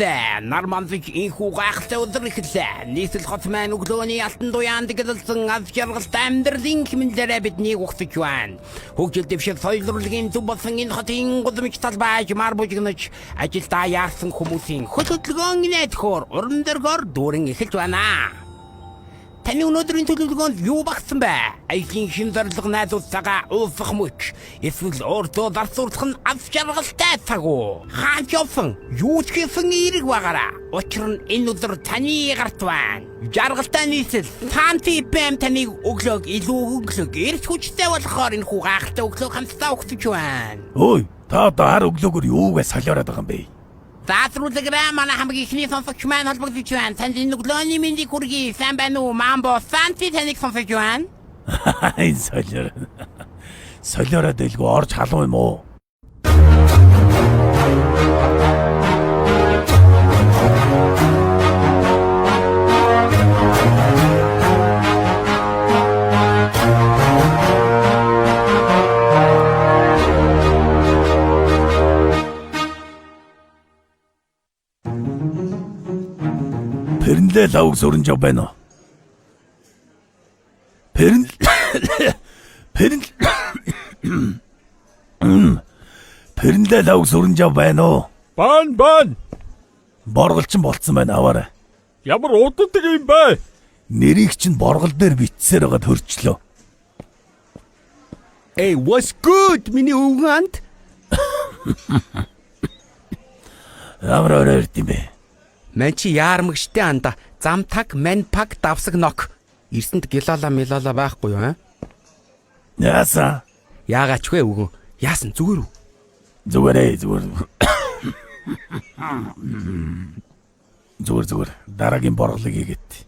Өвдөө нармансч инхүү гайхалтай өдөр эхэллээ. Нийслэл хот маань өглөөний алтан туяанд гэлэлсэн аз жаргалтай амьдралын хэмнэлээрээ биднийг ухсаж байна. Хөгжил дэвшил соёл урлагийн зөв болсон энэ хотын гудамж талбайж мар бужигнаж ажилдаа яарсан хүмүүсийн хөдөлгөөн нэтхөр уран дэргөр дүүрэн эхэлж байна. Таны өнөөдрийн төлөвлөгөөнд юу багсан бэ? Аягийн шин зорилго найдварцаага уусах мөч. Эсвэл өөртөө зарцуулах нь аз жаргалтай цаг уу? Хаач явсан? Юу ч хийсэн эерэг байгаараа. Учир нь энэ өдөр таны гарт байна. Жаргалтай нийслэл Танти ПМ таныг өглөөг илүү өглөг эрч хүчтэй болохоор энэ хүү гайхалтай өглөө хамтдаа өгч байна. Ой, та даар өглөөгөр юугаа солиороод байгаа юм бэ? Заасруулгаараа манай хамгийн ихний сонсогч маань холбогдож байна. Танд энэ өглөөний мэндийг хүргэе. Сайн байна уу? Мамбо Санти таныг сонсож байна. Энэ солиор. Солиороод дэлгүү орж халуун юм уу? Пернлээ лавг суран жав байна уу? Пернлээ лавг суран жав байна уу? Бан. Борголчин болцсон байна аваарай. Ямар уддаг юм бэ? Нэрийг чинь боргол дээр бичсээр байгаа төрчлөө. Hey, what's good? Миний өвгөнд. Ямар өрөөрд юм бэ? Мэн чи яармагштай анда замтаг манпак давсаг нок. Ирсэнд гилала милала байхгүй юу, Яасан? Яагаач вэ үгүй. Яасан зүгээр үү? Зүгээр. Зүгээр. Дараагийн борголыг хийгээд.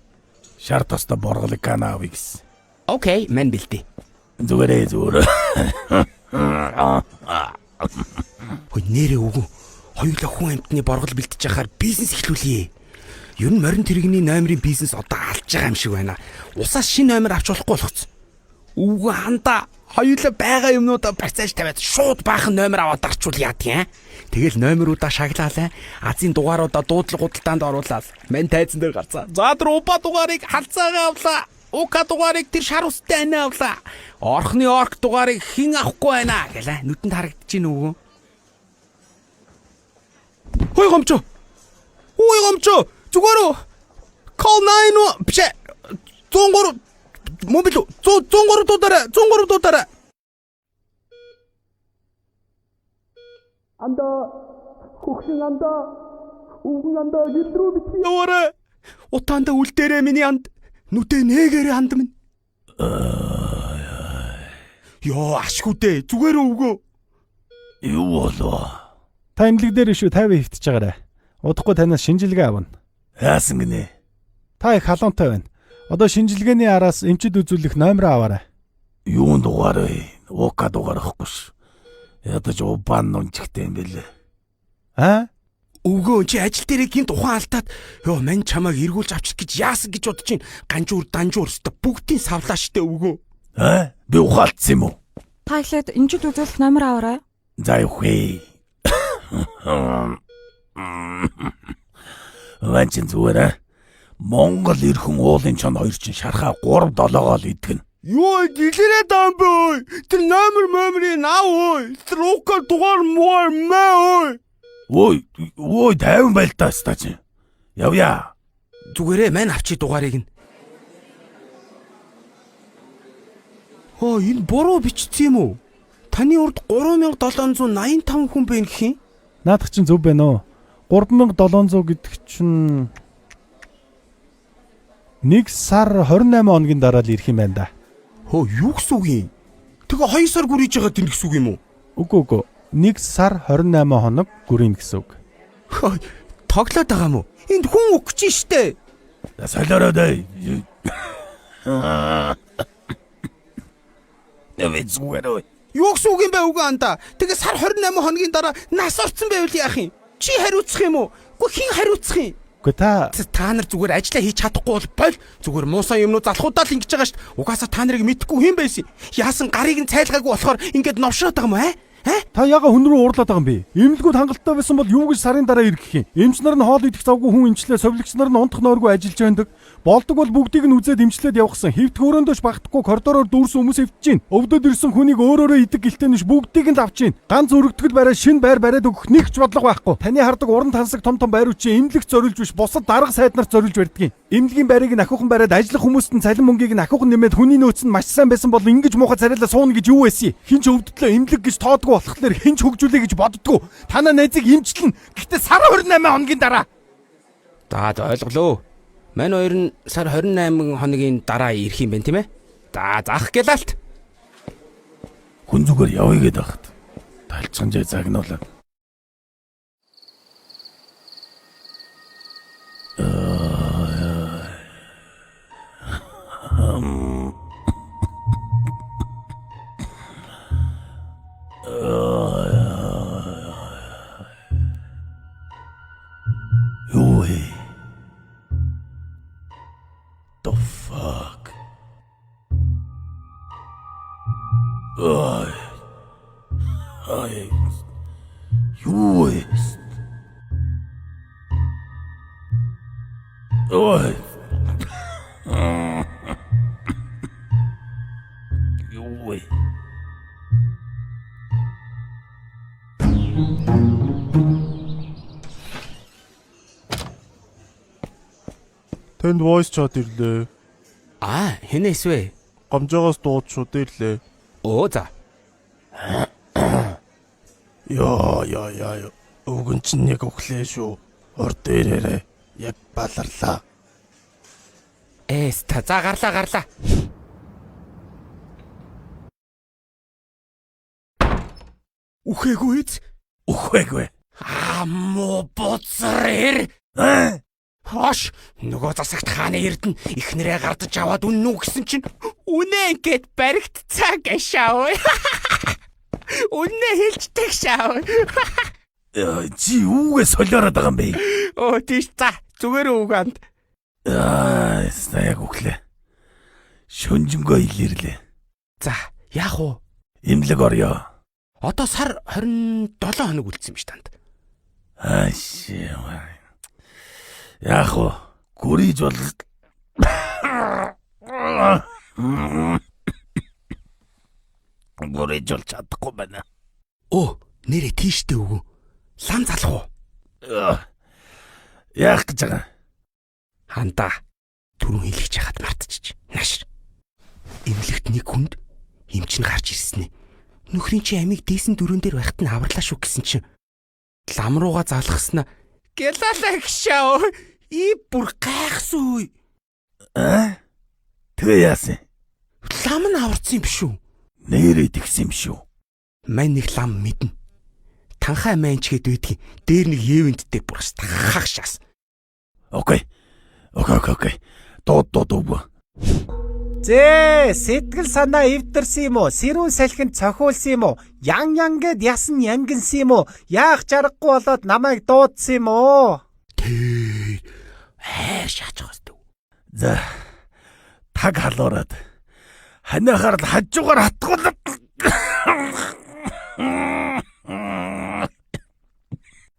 Шар тостой борголыг гана авъя гэсэн. Окей, мэн бэлтээ. Зүгээр. Хөөе нэрээ үгүй. Хоёулаа хүн амтны боргол бэлтэж яхаар бизнес эхлүүлье. Ер нь морин тэрэгний номерын бизнес одоо алж байгаа юм шиг байна. Усаас шинэ номер авч болохгүй болгоц. Үгүй ханда хоёулаа байгаа юмнуудаа барьцааж тавиад шууд баахан номер аваад дарчвал яадгийн. Тэгэл номеруудаа шаглаалаа. Азийн дугааруудаа дуудлага худалдаанд оруулаад мань тайзан дээр гарцаа. За тэр упа дугаарыг халцаагаа авлаа. Ука дугаарыг тэр шар устай анаа авлаа. Орхны орк дугаарыг хэн авахгүй байна гэлээ. Нүдэнд харагдаж гин үгүй. Хөөе гомчоо. Зүгээр үү? Call 9 биш. 103 мобил 103 дуудаарай. Анда хөхлөн анда үгэн анда гэлрүү битгий яваарай. Утаанда үлдээрээ миний анд нүдэ нээгээрээ анд минь. Йоо ашгүй дээ. Зүгээр үгүй. Юу болов? Та имлэг дээр шүү 50 хөвтөж байгаарай. Удахгүй танаас шинжилгээ авна. Яасан гинэ? Та их халуунтай байна. Одоо шинжилгээний араас эмчид үзүүлэх номер аваарай. Юун дугаар вэ? Ука дугаар ахгүй ш. Ядаж убан нунчигтэй юм бэлээ. Өвгөө чи ажил дээр гинт ухаан алдаад ёо мань чамайг эргүүлж авчих гэж яасан гэж бодож чинь ганжуур өстө бүгдийн савлаа штэ өвгөө. Би ухаалтсан юм уу? Та ихлээд эмчид үзүүлэх номер аваарай. За юухээ. Ванчин зүгээр. Монгол ирхэн уулын чон хоёр чинь шархаа 3-7-гоо л идэгнэ. Юу гэлэрээ даам бай. Тэр номерын наа ой. Тэр ука дугаар маа ой. Ой 50 байл та стач. Явъя. Зүгээрээ мань авчи дугаарыг нь. Энэ буруу бичсэн юм уу? Таны урд 3785 хүн байна гэх юм? Наадах чинь зөв байна уу? 3700 гэдэг чинь 1 сар 28 хоногийн дараа л ирэх юм байна да. Юу гэсэн үг юм? Тэгээ 2 сар гүрийж байгаа тийм гэсэн үг юм уу? Үгүй. 1 сар 28 хоног гүрийн гэсэн үг. Тоглоод байгаа юм уу? Энд хүн өгч штэ. Солиороод эй. Зүгээр. Юу гэсэн үг юм бэ үгүй анда? Тэгээ сар 28 хоногийн дараа нас орцсон байвал яах юм? Чи хариуцах юм уу? Гэхдээ хэн хариуцах юм? Гэхдээ та нар зүгээр ажиллаа хийж чадахгүй бол зүгээр муусан юмнууд залхуудаа л ингэж байгаа шүү. Угаасаа та нарыг мэдхгүй хэм байсан. Яасан гарыг нь цайлгаагүй болохоор ингээд новшроод байгаа юм аа? Та яга хүн рүү уурлаад байгаа юм бэ? Эмнэлгүүд хангалттай байсан бол юу гэж сарын дараа ирэх юм? Эмч нар нь хоол идэх завгүй хүн эмчлээ, совилогч нар нь унтах нойргүй ажиллаж байдаг. Болдог бол бүгдийг нь үзээд эмчлээд явахсан. Хэвтэх өрөөндөөч багтахгүй коридороор дүүрсэн хүмүүс хэвтэж чинь. Өвдөд ирсэн хүнийг өөрөөрөө идэг гэлтэй нь бүгдийг нь авч чинь. Ганц өргөдгөл бариад шин байр бариад өгөх нэг ч бодлого байхгүй. Таны хардаг уран тансаг том байрууд чинь эмнэлэгт зориулж биш, бусад дарга сайд нарт зориулж барьдаг юм. Эмнэлгийн байрыг нь ахиухан бариад ажиллах хүмүүст нь цалин мөнгийг нь ахиухан нэмээд хүний нөөц нь маш сайн байсан бол ингэж муухай царайлаа сууна гэж юу байсан юм? Хинч өвдөдлөө эмнэлэг гэж тоодгүй болохоор хинч хөгжүүлээ гэж боддгоо. Танаа найзыг эмчлэн. Гэхдээ сар 28 хоногийн дараа. За ойлголоо. Мань хоёр нь сар 28 хоногийн дараа ирэх юм байна тийм ээ. За заах гэлалт. Хүн зүгээр явъя гээд байхад. Талцганжээ загнуулаад. The fuck? Юу вэ? Ой. Юу вэ? Тэнд voice chat ирлээ. Хинээс вэ? Гамжаагаас дууд шууд ирлээ. Оо за. Яа. Өгөн чинь нэг өглөө шүү. Урд ирээрээ. Яг баларлаа. Та за гарлаа. Үхээгүй. Муу буцрэр. Хош нөгөө засагт хааны эрдэнэ ихнэрээ гардаж аваад үнэн үү гэсэн чинь үнэ ингээд баригдцаа гашаа. Үнэ хэлждэг шаа. Чи үүгээ солиороод байгаа юм бэ? Тийш за зүгээр үгэнд. Яг өглөө. Шүнжэнгөө илэрлээ. За яах вэ? Имлэг орё. Одоо сар 27 хоног үлдсэн юм ш танд. Яах вэ? Гүрийж бол гүрийж бол чадахгүй байна. Нэрээ тийштэй өгөө. Лам залах уу? Яах гэж байгаа? Хандаа. Түрүүн хэлж яхад мартчих. Наашир. Эмнэлэгт нэг хүнд эмч нь гарч ирсэн ээ. Нөхрийн чи амийг дээсэн дөрөн дээр байхад нь аварлаа шүү гэсэн чинь лам руугаа залгаснаа гэлалаа гişаа. Бүр гайхсуу. Тэгээ яасан? Лам нь аварсан юм биш үү? Нэрээ тэгсэн юм шүү. Мань нэг лам мэднэ. Танхаа манчгээд байдгийн дээр нэг евенттэй бүр хагшаас. Окей. Дууд өгөө. Сэтгэл санаа эвдэрсэн юм уу? Сэрүүн салхинд цохиулсан юм уу? Ян гэд ясан янгинсан юм уу? Яах чаргагүй болоод намайг дуудсан юм уу? Хайр шаач байгаа. За. Таг халуураад. Ханиахаар л хажуугаар хатгуулаад.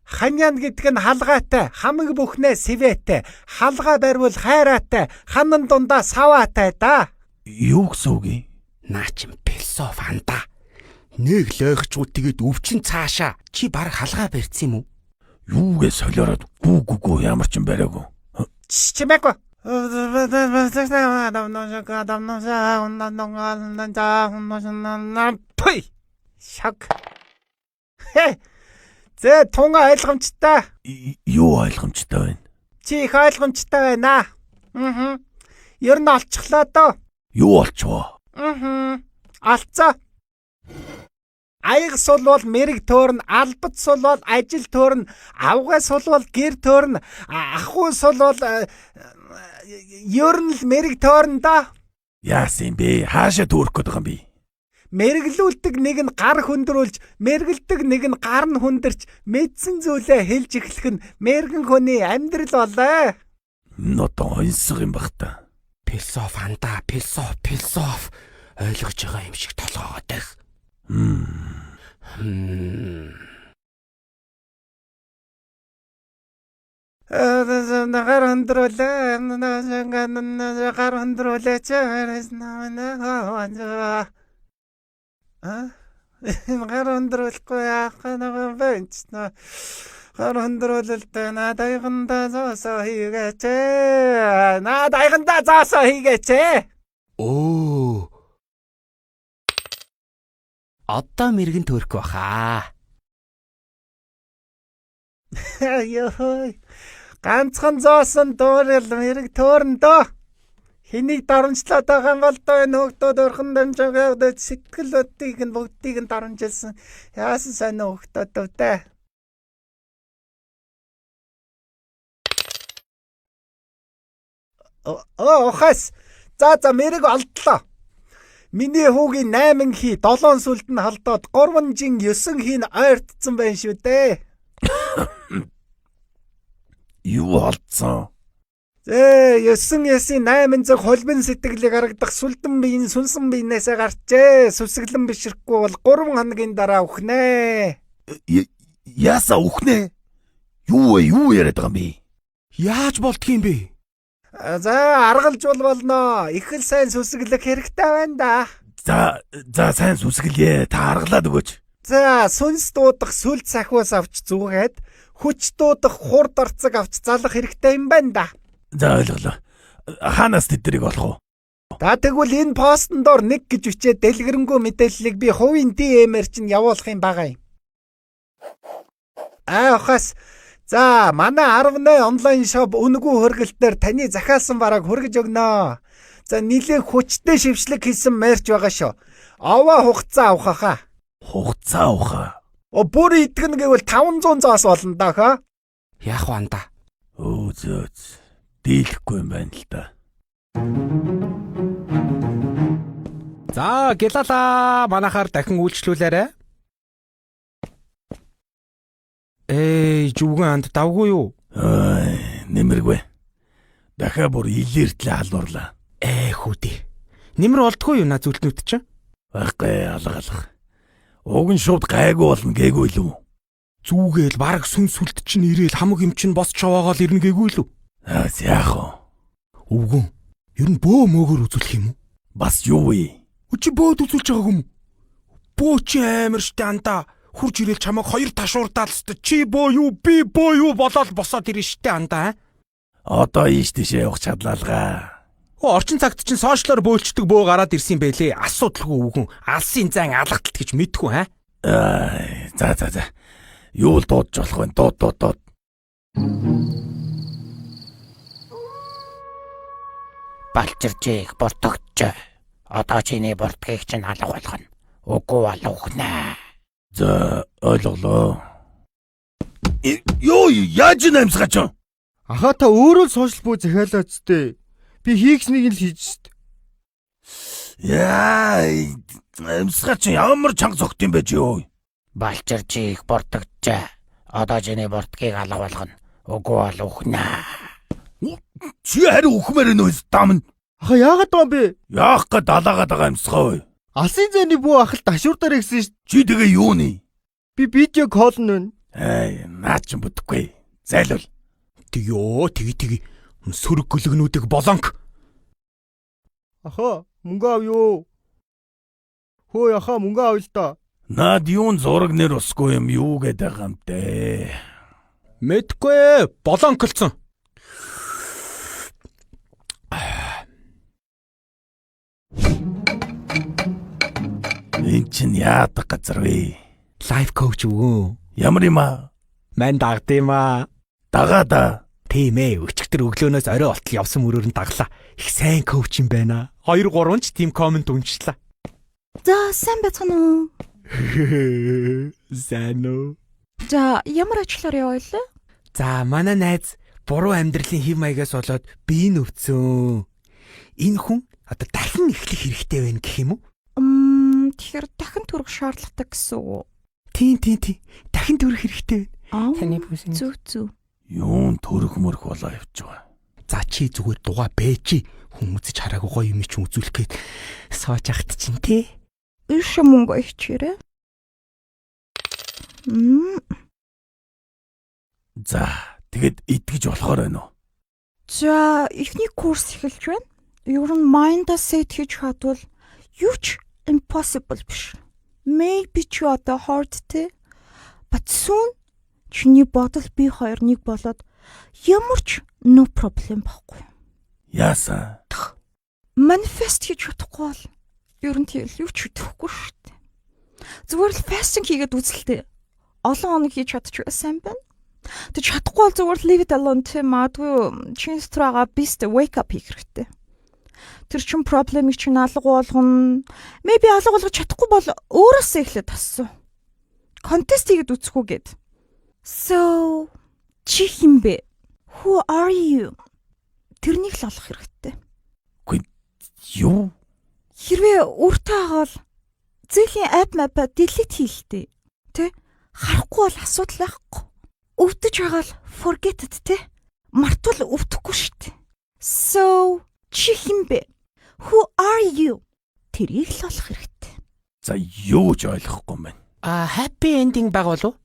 Ханьян гэдэг нь халгаатай, хамаг бүхнээ сэвэтэй, халгаа барьвал хайраатай, ханан дундаа саваатай да. Юу гэсэн үг юм? Наа чин философ андаа. Нэг лойгчгүй тэгээд өвчин цаашаа. Чи баг халгаа барьсан юм уу? Юугээ солиороод гүү ямар ч юм бариагүй. Чимээгүй. Шаг. Зэ тунга ойлгомжтой. Юу ойлгомжтой байна? Чи их ойлгомжтой байна. Ер нь олчихлоо доо. Юу олчихвоо? Алцаа. Аяг сул бол мэрэг төөрн, албад сул бол ажил төөрн, авгай сул бол гэр төөрн, ахуй сул бол ер нь л мэрэг төөрн да. Яасан бэ? Хаашаа төөрөх гээд байгаа юм бэ? Мэргэлүүлдэг нэг нь гар хөндрүүлж, мэргэлдэг нэг нь гар нь хүндэрч, мэдсэн зүйлээ хэлж эхлэх нь мэргэн хүний амьдрал болоо. Нотон онсог юм бах та. Философ андаа, философ ойлгож байгаа юм шиг толгоогоо дэх. Гар хөндрүүлээ. Гар хөндрүүлээ. Гар хөндрүүлэхгүй яах нэг бэнч. Гар хөндрүүлэлтэй надайгандаа заасаа хийгээч. Надайгандаа заасаа хийгээч. Оо. Одоо мэрэгэн төрөх баха. Ёй. Ганцхан зоосон дуурал мэрэг төөрн дөө. Хэнийг дарамжлаад байгаа юм бол дөө энэ хөгтөд өрхөн дамжаагаад сэтгэлүүдийг нь бүгдийг нь дарамжилсан. Яасан сайн хөгтөд дөө. Хас. За мэрэг олдлоо. Миний хүүгийн 8 хий 7 сүлд нь халдаад 3 жин 9 хий нь ойртсон байна шүү дээ. Юу алдсан? 9-9-ийн 800 холбин сэтгэлийг харагдах сүлдэн биеийн сүнсэн биенээсээ гарчээ. Сүсгэлэн бишрэхгүй бол 3 хоногийн дараа үхнэ. Яаса үхнэ? Юу яриад байгаа юм бэ? Яаж болдгийм бэ? За аргалж болно. Их л сайн сүсгэлэх хэрэгтэй байна да. За сайн сүсгэлье. Та аргалаад өгөөч. За сүнс дуудах сүлд сахиус авч зүгээд хүч дуудах хурд орцог авч залах хэрэгтэй юм байна да. За ойлголоо. Хаанаас тэднийг олох вэ? За тэгвэл энэ постн доор 1 гэж бичээд дэлгэрэнгүй мэдээллийг би хувийн DM-ээр чинь явуулах юм байгаа юм. Хас. За манай 18 онлайн шоп үнэгүй хөргөлтөөр таны захиалсан бараг хүргэж өгнө. За нэлээд хүчтэй шившлэг хийсэн мерч байгаа шүү. Овоо хугацаа авах хаа. Хугацаа авах. Бүр итгэн гэвэл 500 зоос болно да хаа. Яах вэ анда? Зөөц. Дийлэхгүй юм байна л да. За гэлала манахаар дахин үйлчлүүлээрэ. Жуган анд давгүй юу? Нэмэргүй. Дахиад бүр илэртлээ халуурлаа. Хүүдээ. Нэмэр олдгүй юу на зүлтнүүд чинь? Баггүй алга. Уг нь шууд гайгүй болно гээгүй л үү? Зүүгээл баг сүн сүлт чинь ирээл хамаг юм чинь босч аваагаал ирнэ гээгүй л үү? Яах вэ? Өвгөн. Ер нь бөө мөөгөр үзүүлэх юм уу? Бас юу вэ? Чи бөөд үзүүлж байгаа юм уу? Бөө чи амар штэ андаа. Хурж ирээл чамайг 2 ташуурдаал өстө. Чи бөө юу, би бөө юу болоод босоод ирнэ штэ андаа. Одоо ийш тийшээ явах чадлаалгаа. Орчин цагт чинь сошиалор бөөлчдөг бөө гараад ирсэн байлээ. Асуудалгүй өвгөн. Алсын зан алгаталт гэж мэдгүй хаа? За. Юу л дуудаж болох вэ? Дууд. Балчирчиг бортогч. Одоо чиний бортгийг чинь алга болгоно. Үгүй бол ухнаа. За ойлголоо. Юу яаж нэмсгаач? Аха та өөрөө л сошиал бүү захиалаач тээ. Би хийгснийг л хийж штт. Яа, нэмсгаач ямар чанга зогт юм бэ юу? Балчирчиг бортогч. Одоо чиний бортгийг алга болгоно. Үгүй бол ухнаа. Чи хариу ухмаар нөөс дам. Аха яагаад байгаа юм бэ? Яах гээд далаагаад байгаа юмсгаа вэ? Алсын зэний бүү ахал ташуурдаар ирсэн штт. Чи тэгээ юу нэ? Би видео кол нь. Наа ч бүтэхгүй. Зайлвал. Тгий. Сөрөг гөлгнүүдийг болонк. Аха мөнгө ав юу? Хөөе аха мөнгө авъя л да. Наад юун зураг нэр усгүй юм юу гэдэг байгаа юм те. Мэдгүй болонклцсон. Энд чинь яадаг газар вэ? Лайф коуч өгөө. Ямар юм аа? Ман дагдимаа. Дагаада. Тийм ээ, өчигдөр өглөөнөөс орой болтол явсан мөрөөр нь даглаа. Их сайн коуч юм байна. 2-3 ч тийм комент уншлаа. За сайн байцгаана уу? Сайн уу? За ямар ажлаар явуулаа? За манай найз буруу амьдралын хэв маягаас болоод бие нөвцөн. Энэ хүн одоо дахин эхлэх хэрэгтэй байна гэх юм уу? Тэгэхээр дахин төрөх шаардлагатай гэсэн үг. Тийм. Дахин төрөх хэрэгтэй байна. Таны бүсэн. Зүг. Юун төрөх мөрөх болоо явж байгаа. За чи зүгээр дугаа бэжи. Хүн үзэж хараагүй гоё юм чи үзүүлэх гээд сууж ахт чинь тий. Иш мөнгө ичээрээ. За, тэгэд итгэж болохоор байна уу? За, эхний курс эхэлж байна. Ер нь mind-а set хийж хадвал юу ч impossible биш. Maybe ч одоо hard те. But soon чиний бодол би хоёр нэг болоод ямар ч no problem байхгүй. Яасан? Manifest хийж чадахгүй бол ер нь тийм юу ч хөтөхгүй шүү дээ. Зүгээр л fasting хийгээд үзэлтэй. Олон хоног хийж чадчих сайн байна. Тэг чадахгүй бол зүгээр leave it alone те. Магадгүй чинь страга бист wake up хийх хэрэгтэй. Тэр чин проблемыг чинь алга болгоно. Maybe алга болгож чадахгүй бол өөрөөсөө эхлээд тассан. Contest хийгээд үзэхгүй гээд. So чи хин бэ? Who are you? Тэрнийг л олох хэрэгтэй. Юу? Хэрвээ өөртөө хаал зээлийн app delete хийлтэй. Тэ? Харахгүй бол асуудал байхгүй. Өвдөж байгаа л forget it те. Мартвал өвдөхгүй шүү дээ. So чи хин бэ? Who are you? Тэрийг л олох хэрэгтэй. За юу ч ойлгохгүй юм байна. Happy ending байгуулав.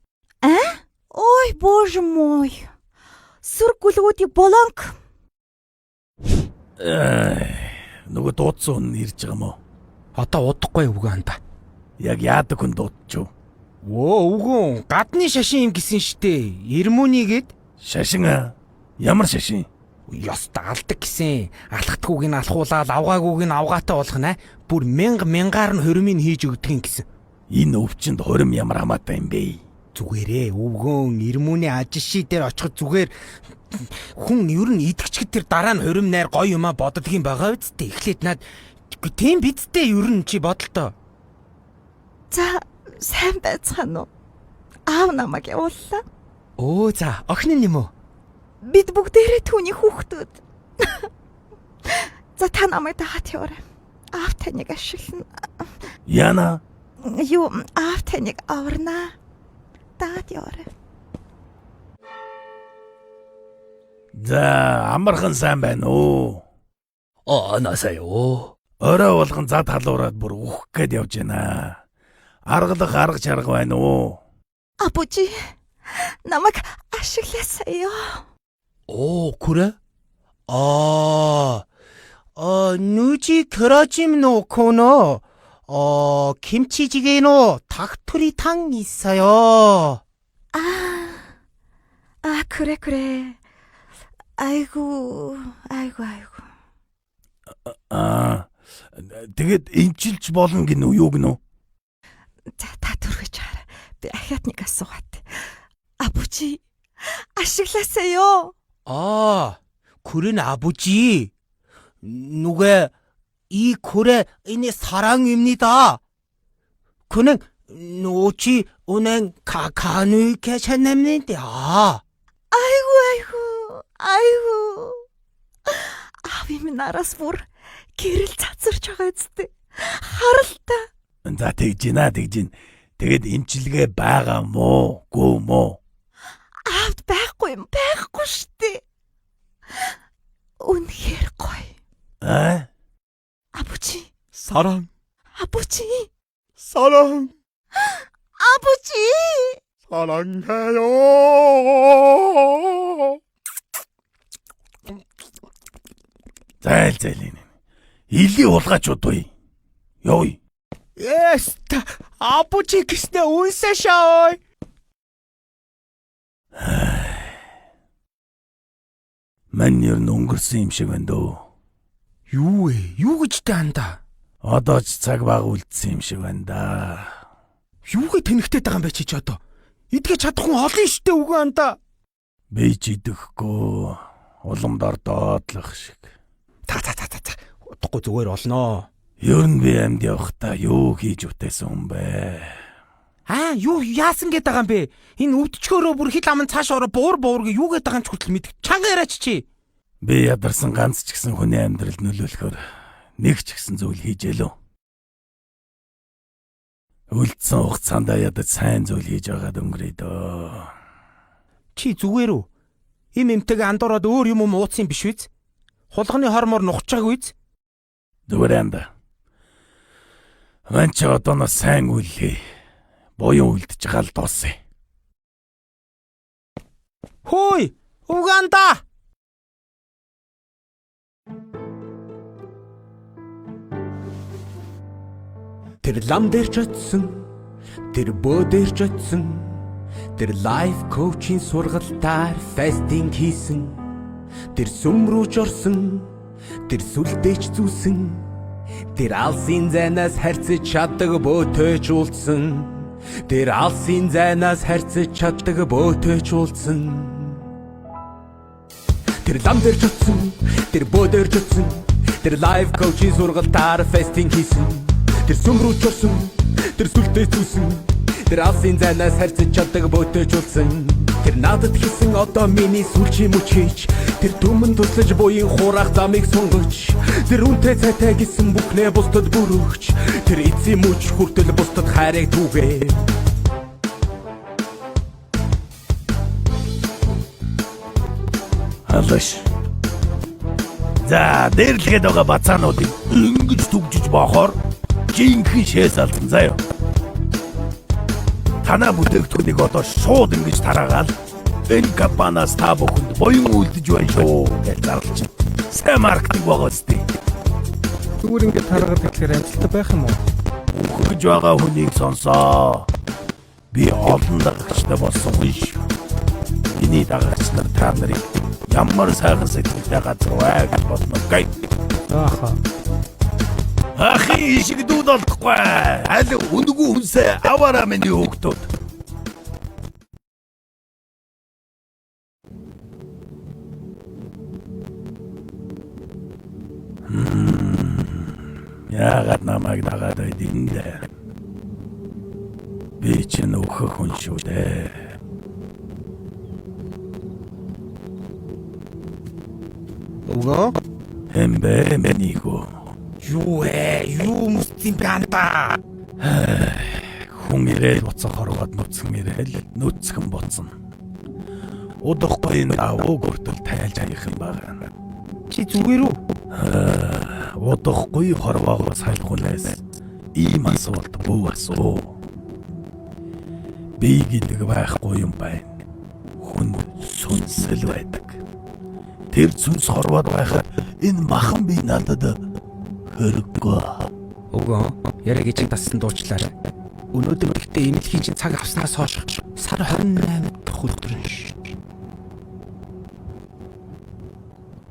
Ой, боже мой. Сүр гүлгүүдийн болонк. Нөгөө дуудсан хүн ирж байгаа мó. Одоо удахгүй үгүй анда. Яг яадаг хүн дуудчих. Үгүй гадны шашин юм гисэн штэ. Ирмүнигээд Шашин ямар шашин? ёстой алдаг гисэн. Алхтгүйг нь алхуулаад авгаагүйг нь авгаатай болгох нэ. Бүр мянгаар нь хөрмийг хийж өгдөг юм гисэн. Энэ өвчнөд хорим ямар хамаатай юм бэ? Зүгээрээ өвгөн ирмүний ажиши дээр очих зүгээр хүн ер нь идэгчгэд тэр дараа нь хорим найр гоё юмаа боддог юм байгаа үсттэй. Эхлээд над тийм бидтэй ер нь чи бодолтой. За, сайн байцгаана уу? Аав намайг явууллаа. За охин юм уу? Бид бүгдээрээ түүний хүүхдүүд. За та намайг дагаад яваарай. Аав таныг ашиглана. Яна, Юу, аав таныг аварнаа. Дагаад яваарай. за амархан сайн байна уу? Насаяо. Орой болгон зад халуураад бүр ухах гээд явж байна. Аргалах арга чарга байна уу? 아버지, намайг ашигласа요. 그래? 누지 그러짐 놓고는 김치찌개노 닭토리탕 있어요. 그래. 아이고. Тэгээд эмчилж болно гинэ үү юу гинэ? 자, 다 들어오지 알아. ахиатныг асуугаад. 아버지, ашигласа요. 그런 아버지. 누가 이 고래 인의 사랑입니다. 그는 노치 은행 가까이 계셨답니다. 아이고. 아비면 나라서 뭘 길을 찾으러 가야지. харалтай. За тэгж. Тэгээд эмчилгээ байгаа мó, гүү мó? Аавд байхгүй шүү дээ. үнэхээр гоё. 아버지. 사랑. 아버지. 사랑. 아버지. 사랑해요. 잘. 일리 올라가줘 또이. 요이. 에스타 아버지 그스네 온사셔. Мань ер нь өнгөрсөн юм шиг байна дөө. Юу гэж та анда? Одоо ч цаг баг үлдсэн юм шиг байна да. Юугээ тэнэгтэй байгаа юм бэ чи одоо? Идгээ чадахгүй олон штэ үгүй анда. Би ч идэхгүй. Уламдаар доодлох шиг. Та. Удахгүй зүгээр олноо. Ер нь би амьд явахдаа юу хийж үтээсэн юм бэ? Юу яасан гээд байгаа юм бэ? Энэ өвдчгөөрөө бүр хил аман цааш ороо буур гэ юу гээд байгаа юм ч хүртэл мэд. Чанга яриач чи. Би ядарсан ганц ч гэсэн хүний амьдралд нөлөөлөхөөр нэг ч гэсэн зүйл хийжээ лөө. Үлдсэн хугацаанд ядаж сайн зүйл хийж байгаад өнгөрөө дөө. Чи зүгээр үү? Имтэйг андуураад өөр юм ууцсан биш үү? Хулганы хормоор нухчаагүй үү? Зүгээр анда. Мань ч одоо нас сайн үл хий. Буян үлдэж байгаа л дууссан. Хөөе, Уганда. Тэр лам дээр ч очсон, тэр бөө дээр ч очсон, тэр лайф коучинг сургалтаар фастинг хийсэн, тэр сүм рүү ч орсон, тэр сүлдээч зүүсэн, тэр алсын зайнаас харьцаж чаддаг бөөтөж уулзсан, тэр алсын зайнаас харьцаж чаддаг бөөтөж уулзсан. Тэр лам дээр ч очсон, тэр бөө дээр ч очсон, тэр лайф коучинг сургалтаар фастинг хийсэн, тэр сүм рүү ч орсон, тэр сүлдээ зүүсэн, тэр алсын зайнаас харьцаж чаддаг бөөтөж уулзсан. Тэр надад хийсэн одоо миний сүлжээ мөч хийж, тэр түмэн туслаж буян хураах замыг сунгаж, тэр үнтэй цайтай гэсэн бүхнээ бусдад бүрөгч, тэр эцсийн мөч хүртэл бусдад хайрыг түгээ. Алаш. За, дээрлэхэд байгаа бацаануудыг ингэж түгжиж боохоор жинхэнэ шээс алдан заяа. Танаа бүтээгдэхүүнийг одоо шууд ингэж тараагаал энэ компаниас та бүхэнд буян үлдэж байна шүү гэж зарлж. Сайн маркетинг байгаа үстэй. Зүгээр ингээд тараагаад тэгэхээр амжилттай байх юм уу? Өгөж байгаа хүнийг сонсоо. Би олон дагагчтай болсон хүн шүү. Миний дагагч нар та нарыг ямар сайхан сэтгэлтэй газар вэ гэж бодно гай. Ааха. Ахи шиг дүүд олдохгүй. Аль үндгүй хүнсээ аваараа миний хүүхдүүд. Яагаад намайг дагаад байдин дээ? Би ч нөхөх хүн шүү дээ. Угаа? Хэмбэ мэнийгөө. Юу мөстийн бянта. Хүн ирээд буцах хорвоод нүцгэн ирээл нүцгэн буцна. Удахгүй энэ давуу гортол тайлж аях юм байна. Чи зүгээр үү? Удахгүй хорвоогоо сайлхунаас ийм асуулт бүү асуу. Би гэдэг байхгүй юм байна. Хүн сүнсэл байдаг. Тэр сүнс хорвоод байхад энэ махан би надад хэрэггүй. Өгөө, яриаг ичиг тассан дуучлаарай. Өнөөдөр ихтэй эмнэлгийн чинь цаг авснаас хойш сар 28 дахь өдөр нь.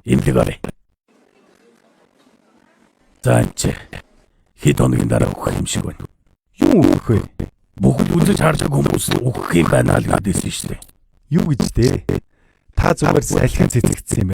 Имлэг авъя. За энэ хэд хоногийн дараа өгөх юм шиг байна. Юу өгөх вэ? Бүгд үзэж харж байгаа хүмүүс өгөх юм байна л гэдээсэн шүү дээ. Юу гэж дээ? Та зүгээр салхин цэцэгдсэн юм